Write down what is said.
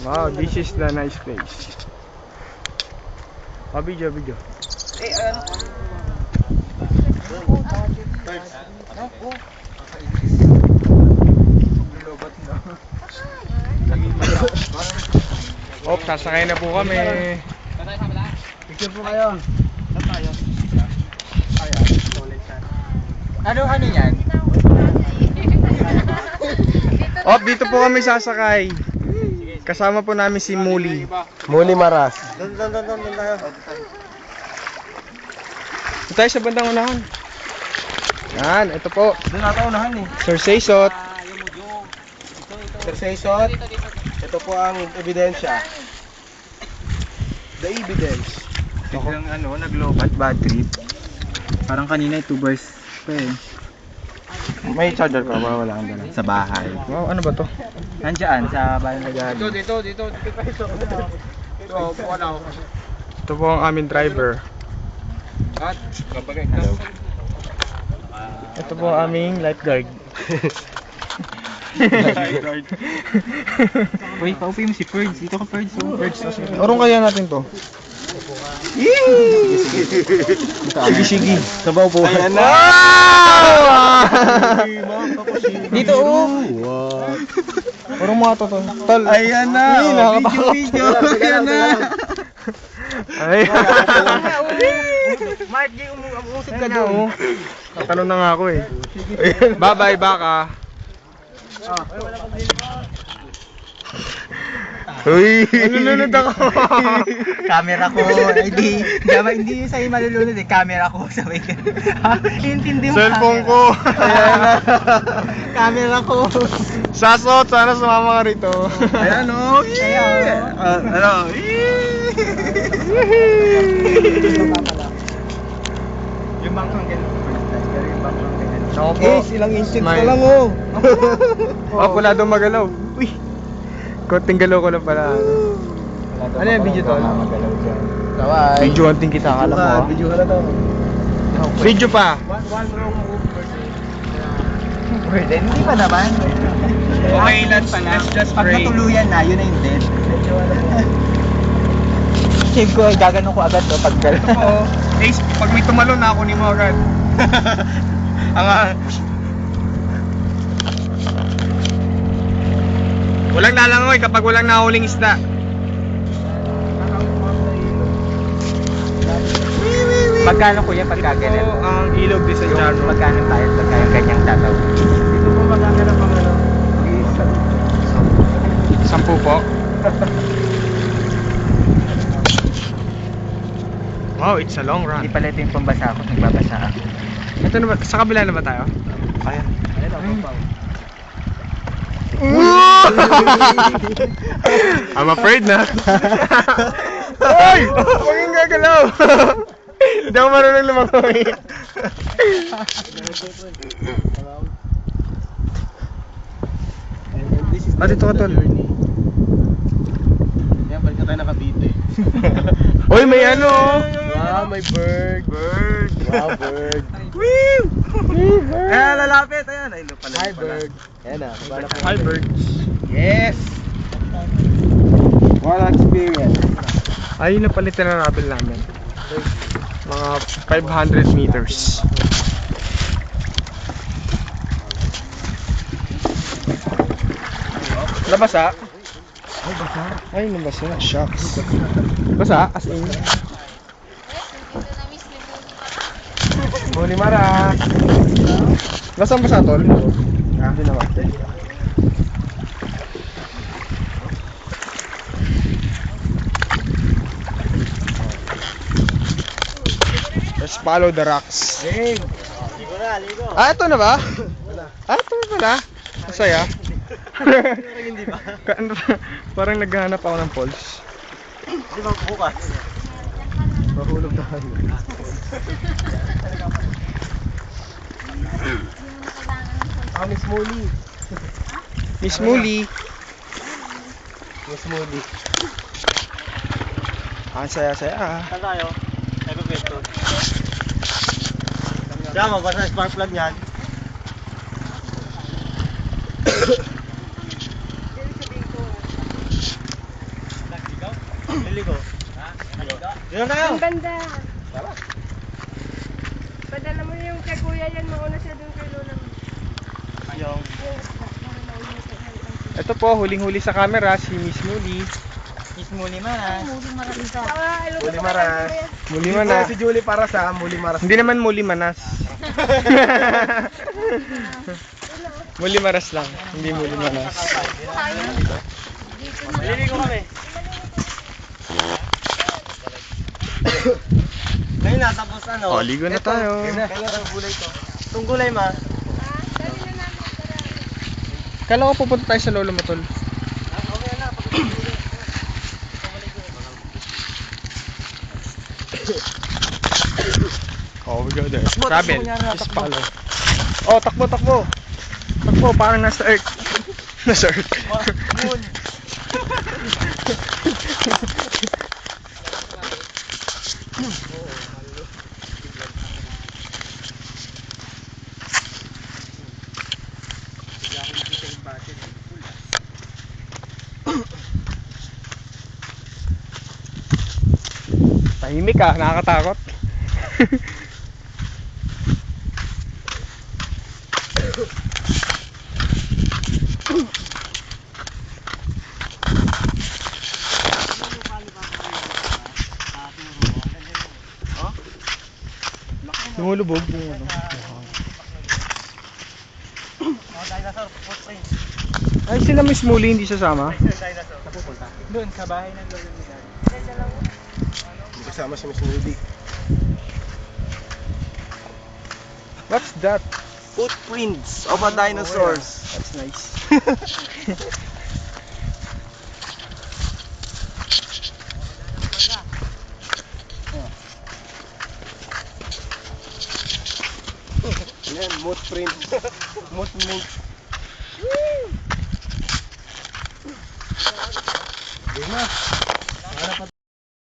Wow, this is the nice place. Video. Sasakay na po kami. Picture po kayo. Saan tayo? Ano yan? Dito po kami sasakay. Kasama po namin si Muli. Muli Maras. Doon tayo. Ito tayo sa bandang unahan. Yan, ito po. Doon natin unahan eh. Sir Saysot. Sir Saysot. Ito po ang ebidensya. The evidence. Biglang nag-lobat, bad trip. Parang kanina 2 bars pa eh. May charger ka ba? Wala kang dala. Sa bahay. Wow, ano ba to? Nandiyan, sa bahay na galing. Dito. Ito po ang aming driver. Hello. Ito po ang aming lifeguard. Uy, paupi mo si Ferds. Dito ka Ferds. Urong kaya natin to. Sige. Sabaw po. Ayan na! Dito Wow. Urong mga to. Tol. Ayan na. Video. Ayan na. Ayan. Mark, umusip ka doon. Tatanong na nga ako eh. Bye-bye, baka. Uy! Nalulunod ako! Camera ko. Hindi yung sa'yo malulunod eh. Camera ko. Sabay ka. Intindi mo. Cellphone ko! Ayan na. Camera ko. Sasot! Sana sumama ka rito. Ayan o. Yung bangkang ganun. Yung bangkang ganun. Ako po. Ilang inches Smile. pa lang o. Wala daw magalaw. Uy! Konting galaw ko lang pala. Ano yung video to? Kawai. Video hunting kita, akala mo ha? Video ka na daw. Video pa! One wrong move person. Pwede, hindi pa naman. Okay, let's just Pag pray. natuluyan na, yun na yung dead. Save ko, gagano ko agad to pag gano'n. Oo. Ace, pag may tumalon na ako ni mo agad. Walang lalangoy kapag walang nahuling isda. Magkano kuya pagka Ito ganun? ang ilog de San Yung Jarno. magkano tayo pagka yung ganyang tataw? Dito po magaganap ang ano. 10 po. Wow, it's a long Hindi run. pala ito yung pambasa ako, nagbabasa ako. Ito na ba? Sa kabila na ba tayo? Ayan. I'm afraid na. Hoy! Huwag yung gagalaw. Hindi ako marunong lumangoy. Dito ka tol. Yan, balik na tayo nakabite. Hoy, may ano. Wow, may bird. Bird. Wow, bird. Woo! Ayan, lalapit. Ayan, ayun pala. Hi, bird. Ayan na. Hi, birds. Yes! What experience? Ayun na palitan na natin namin. Mga 500 meters. Nabasa? Ay, basa. Ay, nabasa. Shucks. Basa? As in. Muli Mara. Nasaan basa, tol? Hindi naman. Let's follow the rocks. Hey! Ligo na, ligo. Ah, ito na ba? Ito na pala. Masaya. Hindi ba? Parang naghahanap ako ng pulse. Di ba bukas? Mahulog na kayo. Miss Molly. Miss Muli. Miss Molly. Ang saya-saya. Saan tayo? Tayo pesto. Diyan, magbasa sa spark plug niyan. Maligo. Dito na tayo. Ang ganda. Tara. Padala mo yung kay kuya yan, mauna siya doon kay lola mo. Yung. Yung isda, para mauna siya kay auntie. Ito po, huling-huli sa camera, si Miss Moody. Miss Muli Maras. Muli Maras. Muli Manas. Si Julie para sa Muli Maras. Hindi naman Muli Manas. Muli Maras lang, hindi Muli Manas. Maliligo kami. Ngayon na, tapos ano? Oh, ligo na tayo. Kailan ang gulay to? Itong gulay ma. Kala ko pupunta tayo sa lolo mo, tol. Okay na, Oh, we go there. Takbo, Travel. takbo, nyara, Just takbo. follow. Oh, takbo, takbo. Takbo, parang nasa Earth. Nasa Earth. Moon. Tahimik ah, nakakatakot. Lumulubog yung ano. Oh, dinosaur, footprints. Ay, sila Miss Muli hindi sasama. Dinosaur. Napupunta. Doon, sa bahay ng lolo nila. Hindi kasama si Miss Moody. What's that? Footprints of a dinosaurs. That's nice. Yan, moth print. Moth print. Yun na.